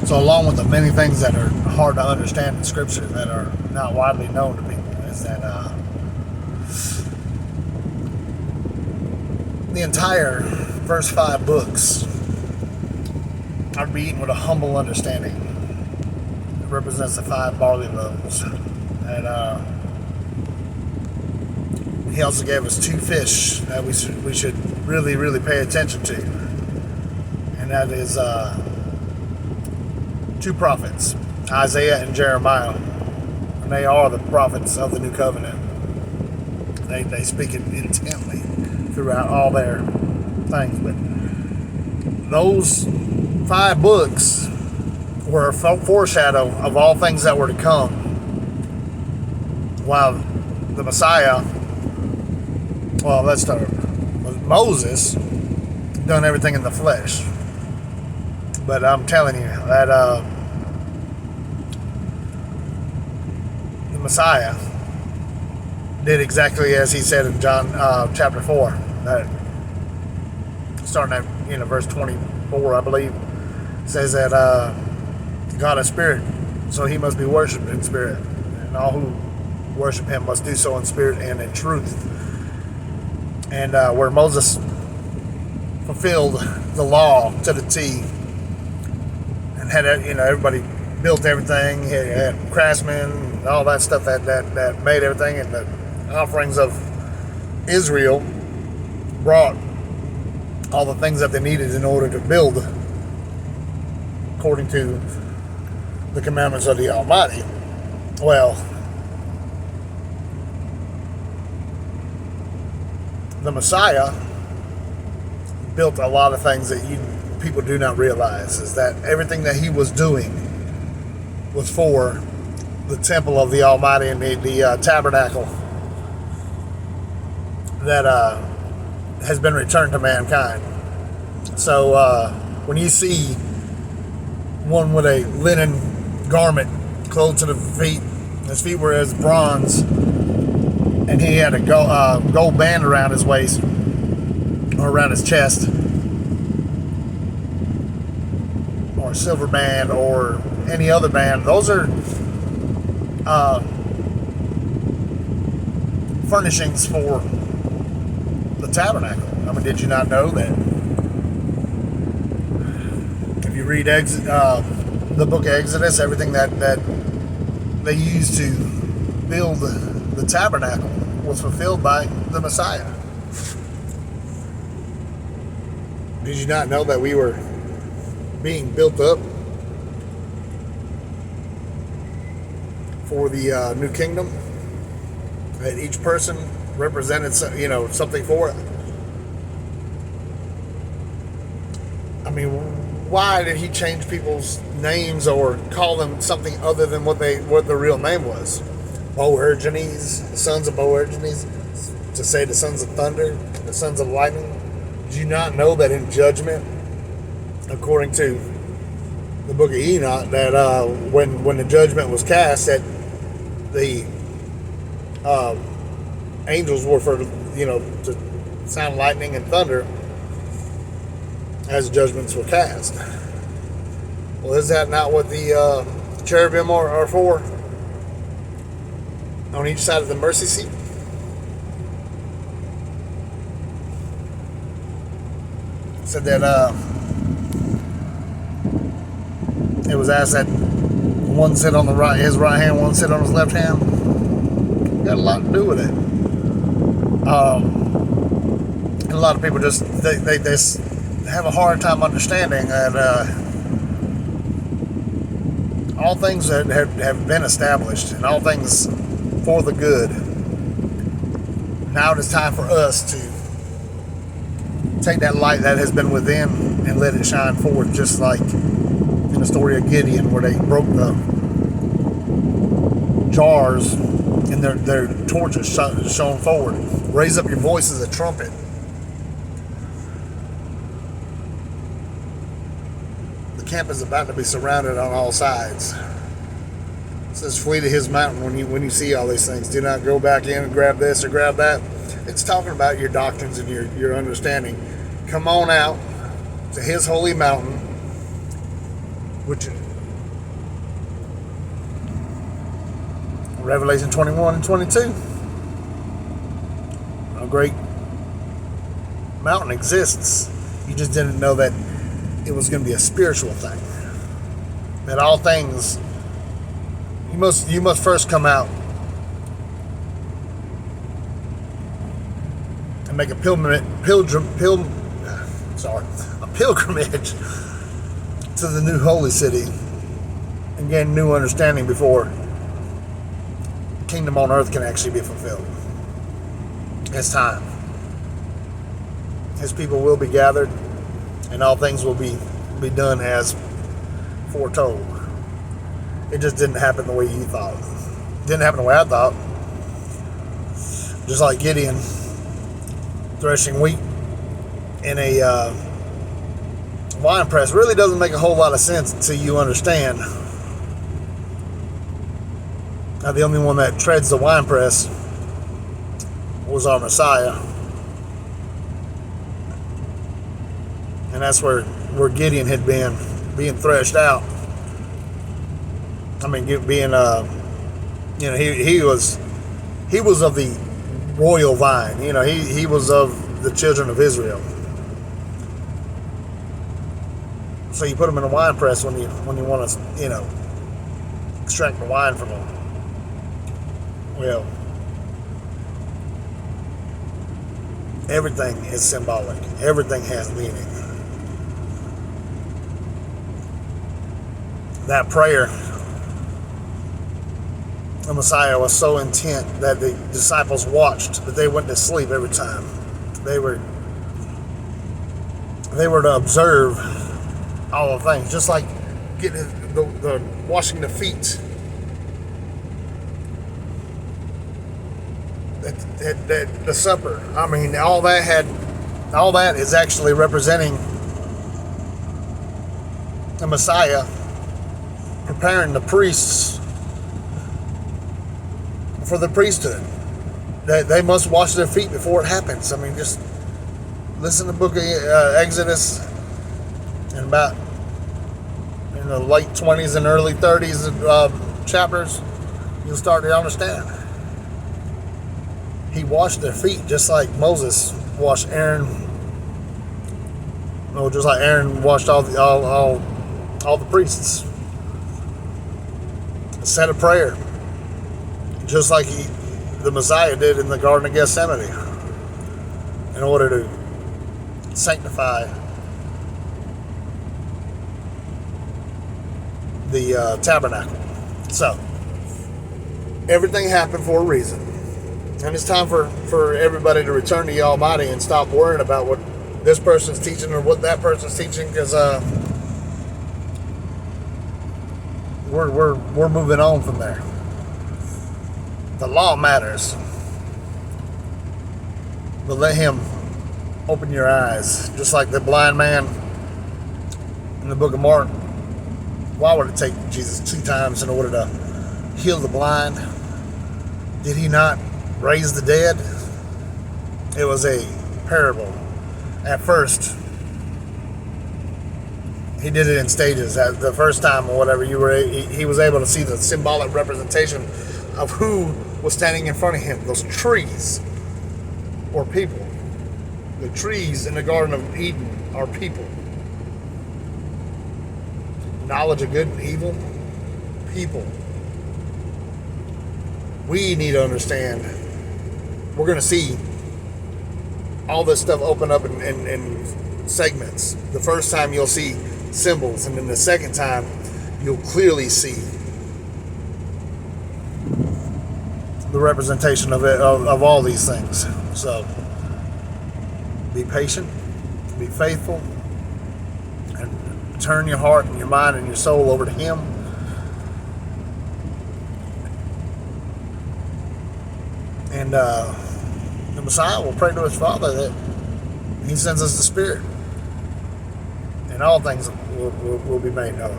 So, along with the many things that are hard to understand in Scripture that are not widely known to people, is that the entire first 5 books are to be eaten with a humble understanding. It represents the 5 barley loaves. And he also gave us 2 fish that we should really, really pay attention to. And that is 2 prophets, Isaiah and Jeremiah. And they are the prophets of the new covenant. They speak it intently throughout all their things. But those 5 books were a foreshadow of all things that were to come, while the Messiah, well, let's start. Moses done everything in the flesh. But I'm telling you that the Messiah did exactly as he said in John chapter 4. That starting at verse 24, I believe, says that God is spirit, so he must be worshipped in spirit, and all who worship him must do so in spirit and in truth. And where Moses fulfilled the law to the T, and had everybody built everything, he had craftsmen, and all that stuff that made everything, and the offerings of Israel brought all the things that they needed in order to build according to the commandments of the Almighty. Well, the Messiah built a lot of things that people do not realize, is that everything that he was doing was for the temple of the Almighty and the tabernacle that has been returned to mankind. So when you see one with a linen garment clothed to the feet, his feet were as bronze, and he had a gold band around his waist or around his chest, or a silver band, or any other band. Those are furnishings for the tabernacle. I mean, did you not know that? If you read the book of Exodus, everything that they used to build the tabernacle was fulfilled by the Messiah. Did you not know that we were being built up for the new kingdom? That each person represented, something for it. I mean, why did he change people's names or call them something other than what their real name was? Boanerges, the sons of Boanerges, to say the sons of thunder, the sons of lightning. Did you not know that in judgment, according to the book of Enoch, that when the judgment was cast, that the angels were for to sound lightning and thunder as judgments were cast? Well, is that not what the cherubim are for on each side of the mercy seat? Said that it was asked that one sit on his right hand, one sit on his left hand. Got a lot to do with it. And a lot of people just they have a hard time understanding that all things that have been established, and all things for the good. Now it is time for us to take that light that has been within and let it shine forth, just like in the story of Gideon, where they broke the jars and their torches shone forward. Raise up your voice as a trumpet. The camp is about to be surrounded on all sides. It says, flee to his mountain when you see all these things. Do not go back in and grab this or grab that. It's talking about your doctrines and your understanding. Come on out to his holy mountain which Revelation 21 and 22. A great mountain exists. You just didn't know that it was going to be a spiritual thing. That all things, you must first come out and make a pilgrimage to the new holy city and gain new understanding before kingdom on earth can actually be fulfilled. It's time. His people will be gathered and all things will be done as foretold. It just didn't happen the way you thought. It didn't happen the way I thought. Just like Gideon threshing wheat in a wine press really doesn't make a whole lot of sense until you understand. Now, the only one that treads the wine press was our Messiah. And that's where Gideon had been, being threshed out. I mean, being, he was of the royal vine. He was of the children of Israel. So you put him in a wine press when you want to, extract the wine from him. Well, everything is symbolic. Everything has meaning. That prayer, the Messiah was so intent that the disciples watched, that they went to sleep every time. They were to observe all the things, just like getting the washing the feet. The supper. I mean, all that is actually representing the Messiah preparing the priests for the priesthood. They must wash their feet before it happens. I mean, just listen to the book of Exodus, and about in the late 20s and early 30s chapters, you'll start to understand. He washed their feet just like Moses washed Aaron. No, just like Aaron washed all the priests. Said a prayer, just like the Messiah did in the Garden of Gethsemane, in order to sanctify the tabernacle. So everything happened for a reason. And it's time for everybody to return to the Almighty and stop worrying about what this person's teaching or what that person's teaching, because we're moving on from there. The law matters, but let Him open your eyes, just like the blind man in the book of Mark. Why would it take Jesus 2 times in order to heal the blind? Did He not raise the dead? It was a parable. At first, He did it in stages. At the first time or whatever, he was able to see the symbolic representation of who was standing in front of Him. Those trees or people. The trees in the Garden of Eden are people. Knowledge of good and evil, people. We need to understand. We're going to see all this stuff open up in segments. The first time you'll see symbols, and then the second time you'll clearly see the representation of it, of all these things. So be patient, be faithful, and turn your heart and your mind and your soul over to Him. And the Messiah will pray to His Father that He sends us the Spirit, and all things will be made known.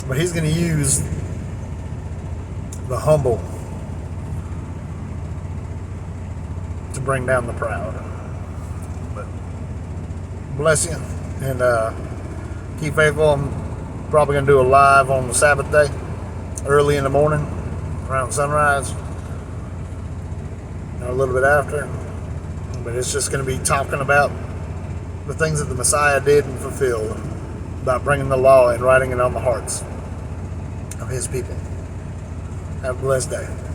But He's going to use the humble to bring down the proud. But bless you, and keep faithful. Probably going to do a live on the Sabbath day, early in the morning, around sunrise, or a little bit after. But it's just going to be talking about the things that the Messiah did and fulfilled, about bringing the law and writing it on the hearts of his people. Have a blessed day.